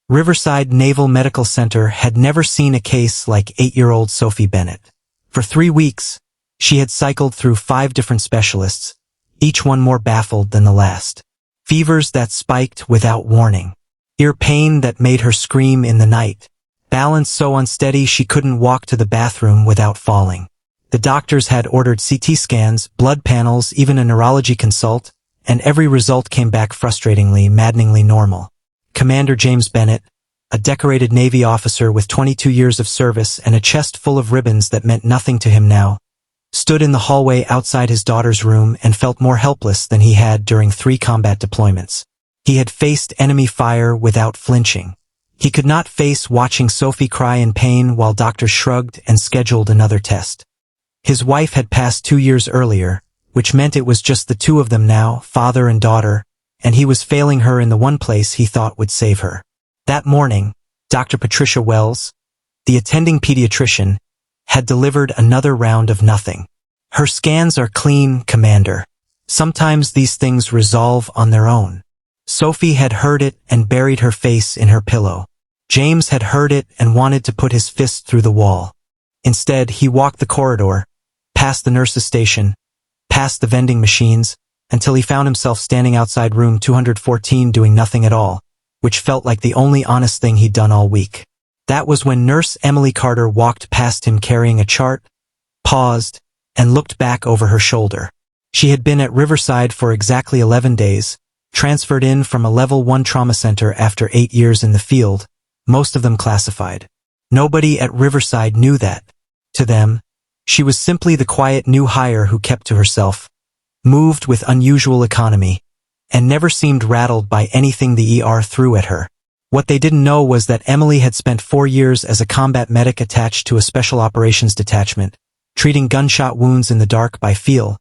Riverside Naval Medical Center had never seen a case like 8-year-old Sophie Bennett. For 3 weeks, she had cycled through 5 different specialists, each one more baffled than the last. Fevers that spiked without warning. Ear pain that made her scream in the night. Balance so unsteady she couldn't walk to the bathroom without falling. The doctors had ordered CT scans, blood panels, even a neurology consult, and every result came back frustratingly, maddeningly normal. Commander James Bennett, a decorated Navy officer with 22 years of service and a chest full of ribbons that meant nothing to him now, stood in the hallway outside his daughter's room and felt more helpless than he had during 3 combat deployments. He had faced enemy fire without flinching. He could not face watching Sophie cry in pain while doctors shrugged and scheduled another test. His wife had passed 2 years earlier, which meant it was just the 2 of them now, father and daughter, and he was failing her in the one place he thought would save her. That morning, Dr. Patricia Wells, the attending pediatrician, had delivered another round of nothing. Her scans are clean, Commander. Sometimes these things resolve on their own. Sophie had heard it and buried her face in her pillow. James had heard it and wanted to put his fist through the wall. Instead, he walked the corridor, past the nurse's station, past the vending machines, until he found himself standing outside room 214 doing nothing at all, which felt like the only honest thing he'd done all week. That was when Nurse Emily Carter walked past him carrying a chart, paused, and looked back over her shoulder. She had been at Riverside for exactly 11 days, transferred in from a Level 1 trauma center after 8 years in the field, most of them classified. Nobody at Riverside knew that. To them, she was simply the quiet new hire who kept to herself, moved with unusual economy, and never seemed rattled by anything the ER threw at her. What they didn't know was that Emily had spent 4 years as a combat medic attached to a special operations detachment, treating gunshot wounds in the dark by feel,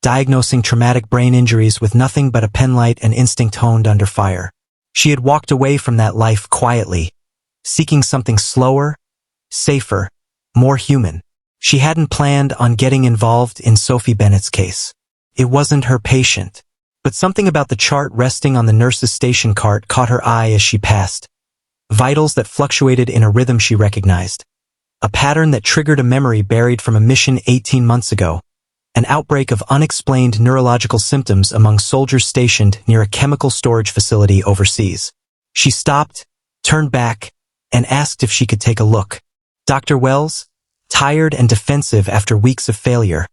diagnosing traumatic brain injuries with nothing but a penlight and instinct honed under fire. She had walked away from that life quietly, seeking something slower, safer, more human. She hadn't planned on getting involved in Sophie Bennett's case. It wasn't her patient. But something about the chart resting on the nurse's station cart caught her eye as she passed. Vitals that fluctuated in a rhythm she recognized. A pattern that triggered a memory buried from a mission 18 months ago. An outbreak of unexplained neurological symptoms among soldiers stationed near a chemical storage facility overseas. She stopped, turned back, and asked if she could take a look. Dr. Wells, tired and defensive after weeks of failure,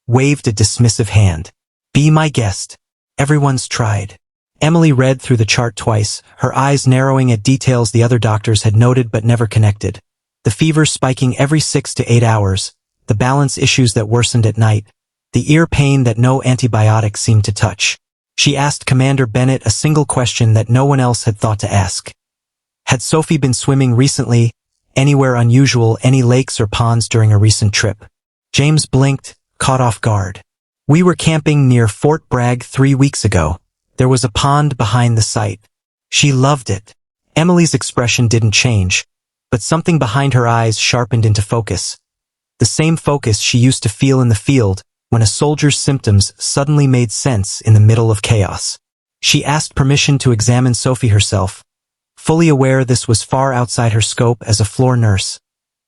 waved a dismissive hand. "Be my guest. Everyone's tried." Emily read through the chart twice, her eyes narrowing at details the other doctors had noted but never connected. The fever spiking every 6 to 8 hours, the balance issues that worsened at night, the ear pain that no antibiotic seemed to touch. She asked Commander Bennett a single question that no one else had thought to ask. Had Sophie been swimming recently, anywhere unusual, any lakes or ponds during a recent trip? James blinked, caught off guard. "We were camping near Fort Bragg 3 weeks ago. There was a pond behind the site. She loved it." Emily's expression didn't change, but something behind her eyes sharpened into focus. The same focus she used to feel in the field when a soldier's symptoms suddenly made sense in the middle of chaos. She asked permission to examine Sophie herself, fully aware this was far outside her scope as a floor nurse,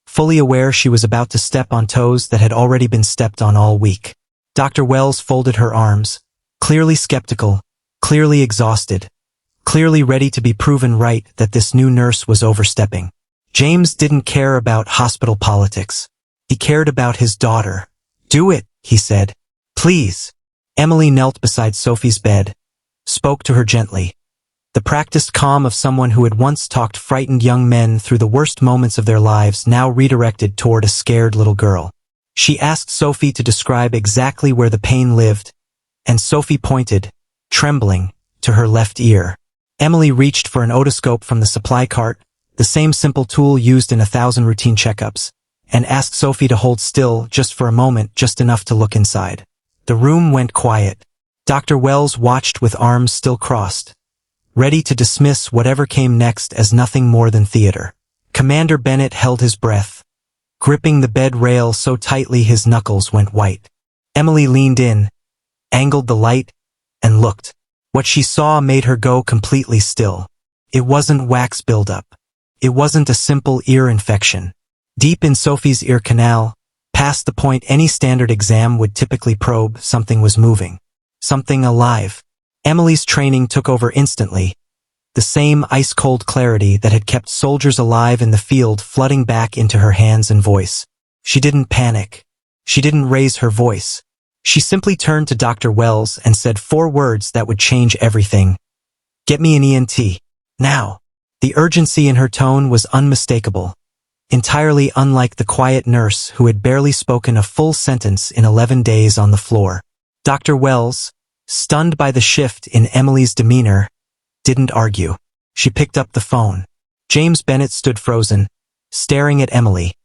fully aware she was about to step on toes that had already been stepped on all week. Dr. Wells folded her arms, clearly skeptical, clearly exhausted, clearly ready to be proven right that this new nurse was overstepping. James didn't care about hospital politics. He cared about his daughter. "Do it," he said. "Please." Emily knelt beside Sophie's bed, spoke to her gently. The practiced calm of someone who had once talked frightened young men through the worst moments of their lives now redirected toward a scared little girl. She asked Sophie to describe exactly where the pain lived, and Sophie pointed, trembling, to her left ear. Emily reached for an otoscope from the supply cart, the same simple tool used in 1,000 routine checkups, and asked Sophie to hold still just for a moment, just enough to look inside. The room went quiet. Dr. Wells watched with arms still crossed, ready to dismiss whatever came next as nothing more than theater. Commander Bennett held his breath, gripping the bed rail so tightly his knuckles went white. Emily leaned in, angled the light, and looked. What she saw made her go completely still. It wasn't wax buildup. It wasn't a simple ear infection. Deep in Sophie's ear canal, past the point any standard exam would typically probe, something was moving. Something alive. Emily's training took over instantly. The same ice-cold clarity that had kept soldiers alive in the field flooding back into her hands and voice. She didn't panic. She didn't raise her voice. She simply turned to Dr. Wells and said 4 words that would change everything. "Get me an ENT. Now." The urgency in her tone was unmistakable, entirely unlike the quiet nurse who had barely spoken a full sentence in 11 days on the floor. Dr. Wells, stunned by the shift in Emily's demeanor, didn't argue. She picked up the phone. James Bennett stood frozen, staring at Emily,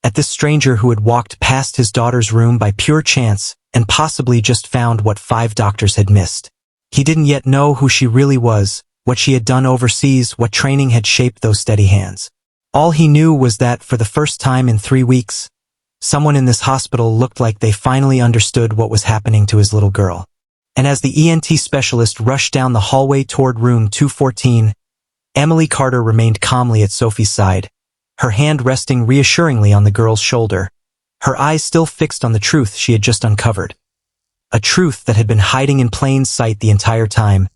at this stranger who had walked past his daughter's room by pure chance and possibly just found what 5 doctors had missed. He didn't yet know who she really was, what she had done overseas, what training had shaped those steady hands. All he knew was that for the first time in 3 weeks, someone in this hospital looked like they finally understood what was happening to his little girl. And as the ENT specialist rushed down the hallway toward room 214, Emily Carter remained calmly at Sophie's side, her hand resting reassuringly on the girl's shoulder, her eyes still fixed on the truth she had just uncovered. A truth that had been hiding in plain sight the entire time,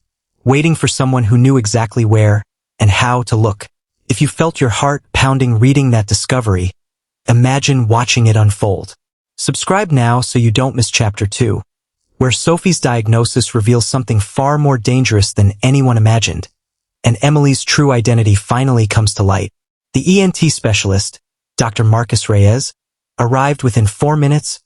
waiting for someone who knew exactly where and how to look. If you felt your heart pounding reading that discovery, imagine watching it unfold. Subscribe now so you don't miss Chapter 2, where Sophie's diagnosis reveals something far more dangerous than anyone imagined, and Emily's true identity finally comes to light. The ENT specialist, Dr. Marcus Reyes, arrived within 4 minutes,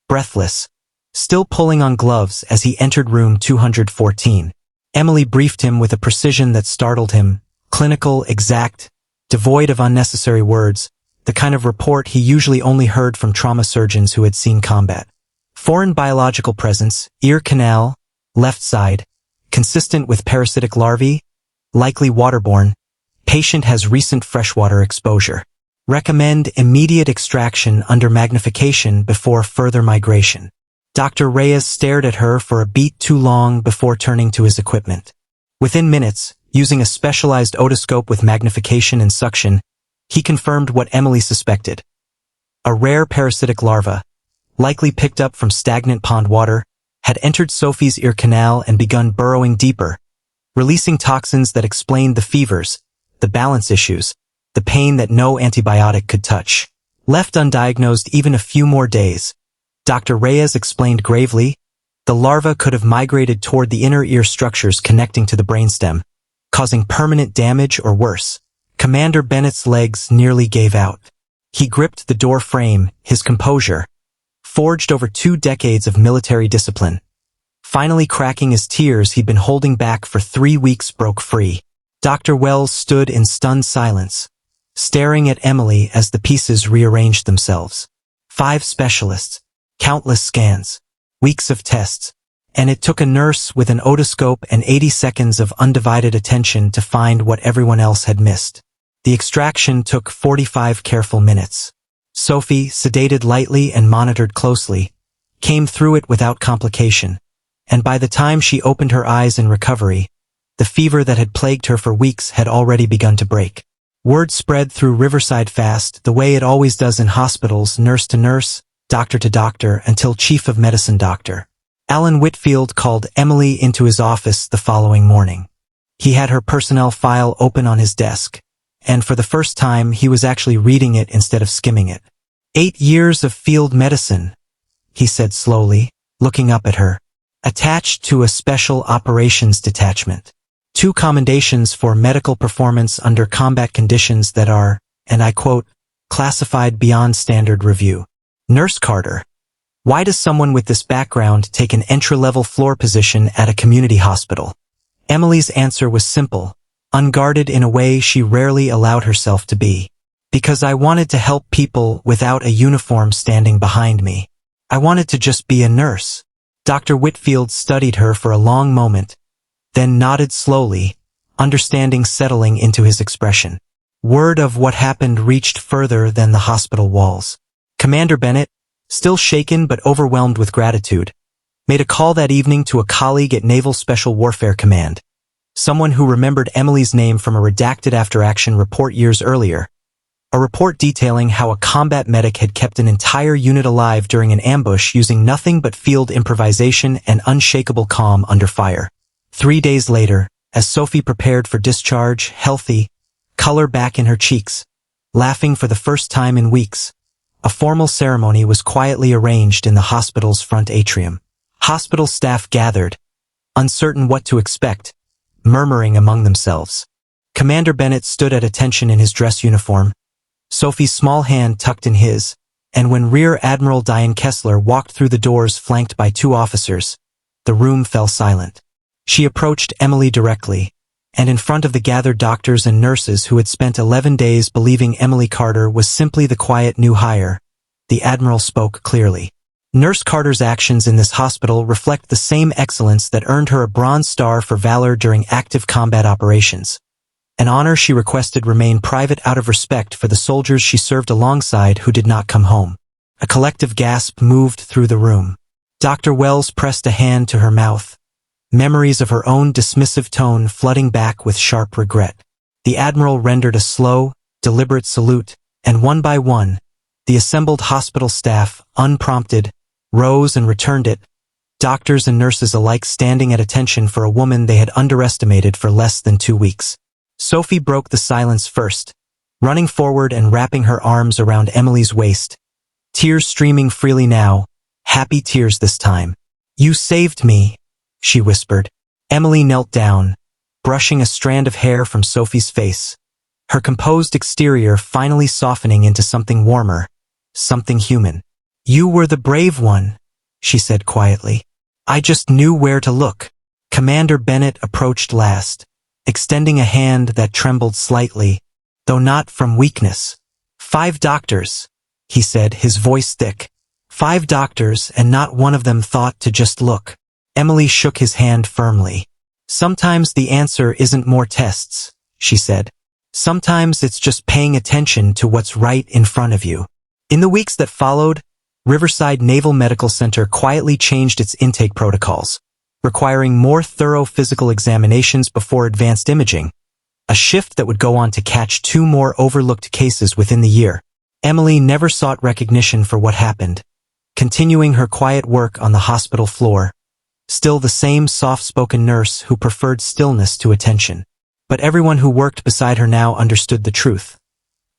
breathless, still pulling on gloves as he entered room 214. Emily briefed him with a precision that startled him, clinical, exact, devoid of unnecessary words, the kind of report he usually only heard from trauma surgeons who had seen combat. Foreign biological presence, ear canal, left side, consistent with parasitic larvae, likely waterborne, patient has recent freshwater exposure. Recommend immediate extraction under magnification before further migration. Dr. Reyes stared at her for a beat too long before turning to his equipment. Within minutes, using a specialized otoscope with magnification and suction, he confirmed what Emily suspected. A rare parasitic larva, likely picked up from stagnant pond water, had entered Sophie's ear canal and begun burrowing deeper, releasing toxins that explained the fevers, the balance issues, the pain that no antibiotic could touch. Left undiagnosed even a few more days, Dr. Reyes explained gravely, the larva could have migrated toward the inner ear structures connecting to the brainstem, causing permanent damage or worse. Commander Bennett's legs nearly gave out. He gripped the door frame, his composure, forged over 2 decades of military discipline. Finally cracking his tears he'd been holding back for 3 weeks, broke free. Dr. Wells stood in stunned silence, staring at Emily as the pieces rearranged themselves. 5 specialists, countless scans, weeks of tests, and it took a nurse with an otoscope and 80 seconds of undivided attention to find what everyone else had missed. The extraction took 45 careful minutes. Sophie, sedated lightly and monitored closely, came through it without complication, and by the time she opened her eyes in recovery, the fever that had plagued her for weeks had already begun to break. Word spread through Riverside fast, the way it always does in hospitals, nurse to nurse, doctor to doctor, until chief of medicine Dr. Alan Whitfield called Emily into his office the following morning. He had her personnel file open on his desk, and for the first time he was actually reading it instead of skimming it. 8 years of field medicine, he said slowly, looking up at her, attached to a special operations detachment. 2 commendations for medical performance under combat conditions that are, and I quote, classified beyond standard review. Nurse Carter, why does someone with this background take an entry-level floor position at a community hospital? Emily's answer was simple, unguarded in a way she rarely allowed herself to be. Because I wanted to help people without a uniform standing behind me. I wanted to just be a nurse. Dr. Whitfield studied her for a long moment, then nodded slowly, understanding settling into his expression. Word of what happened reached further than the hospital walls. Commander Bennett, still shaken but overwhelmed with gratitude, made a call that evening to a colleague at Naval Special Warfare Command. someone who remembered Emily's name from a redacted after-action report years earlier. A report detailing how a combat medic had kept an entire unit alive during an ambush using nothing but field improvisation and unshakable calm under fire. 3 days later, as Sophie prepared for discharge, healthy, color back in her cheeks, laughing for the first time in weeks, a formal ceremony was quietly arranged in the hospital's front atrium. Hospital staff gathered, uncertain what to expect, murmuring among themselves. Commander Bennett stood at attention in his dress uniform, Sophie's small hand tucked in his, and when Rear Admiral Diane Kessler walked through the doors flanked by 2 officers, the room fell silent. She approached Emily directly, and in front of the gathered doctors and nurses who had spent 11 days believing Emily Carter was simply the quiet new hire, the Admiral spoke clearly. Nurse Carter's actions in this hospital reflect the same excellence that earned her a Bronze Star for valor during active combat operations. An honor she requested remain private out of respect for the soldiers she served alongside who did not come home. A collective gasp moved through the room. Dr. Wells pressed a hand to her mouth, memories of her own dismissive tone flooding back with sharp regret. The Admiral rendered a slow, deliberate salute, and one by one, the assembled hospital staff, unprompted, rose and returned it, doctors and nurses alike standing at attention for a woman they had underestimated for less than 2 weeks. Sophie broke the silence first, running forward and wrapping her arms around Emily's waist, tears streaming freely now, happy tears this time. "You saved me," she whispered. Emily knelt down, brushing a strand of hair from Sophie's face, her composed exterior finally softening into something warmer, something human. "You were the brave one," she said quietly. "I just knew where to look." Commander Bennett approached last, extending a hand that trembled slightly, though not from weakness. "5 doctors," he said, his voice thick. "5 doctors, and not one of them thought to just look." Emily shook his hand firmly. "Sometimes the answer isn't more tests," she said. "Sometimes it's just paying attention to what's right in front of you." In the weeks that followed, Riverside Naval Medical Center quietly changed its intake protocols, requiring more thorough physical examinations before advanced imaging, a shift that would go on to catch 2 more overlooked cases within the year. Emily never sought recognition for what happened, continuing her quiet work on the hospital floor, still the same soft-spoken nurse who preferred stillness to attention. But everyone who worked beside her now understood the truth.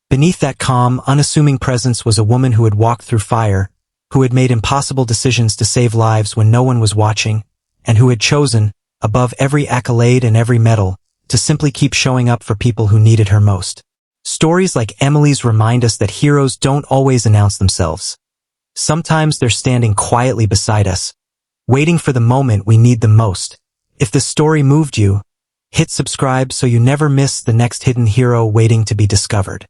Beneath that calm, unassuming presence was a woman who had walked through fire, who had made impossible decisions to save lives when no one was watching, and who had chosen, above every accolade and every medal, to simply keep showing up for people who needed her most. Stories like Emily's remind us that heroes don't always announce themselves. Sometimes they're standing quietly beside us, waiting for the moment we need them most. If the story moved you, hit subscribe so you never miss the next hidden hero waiting to be discovered.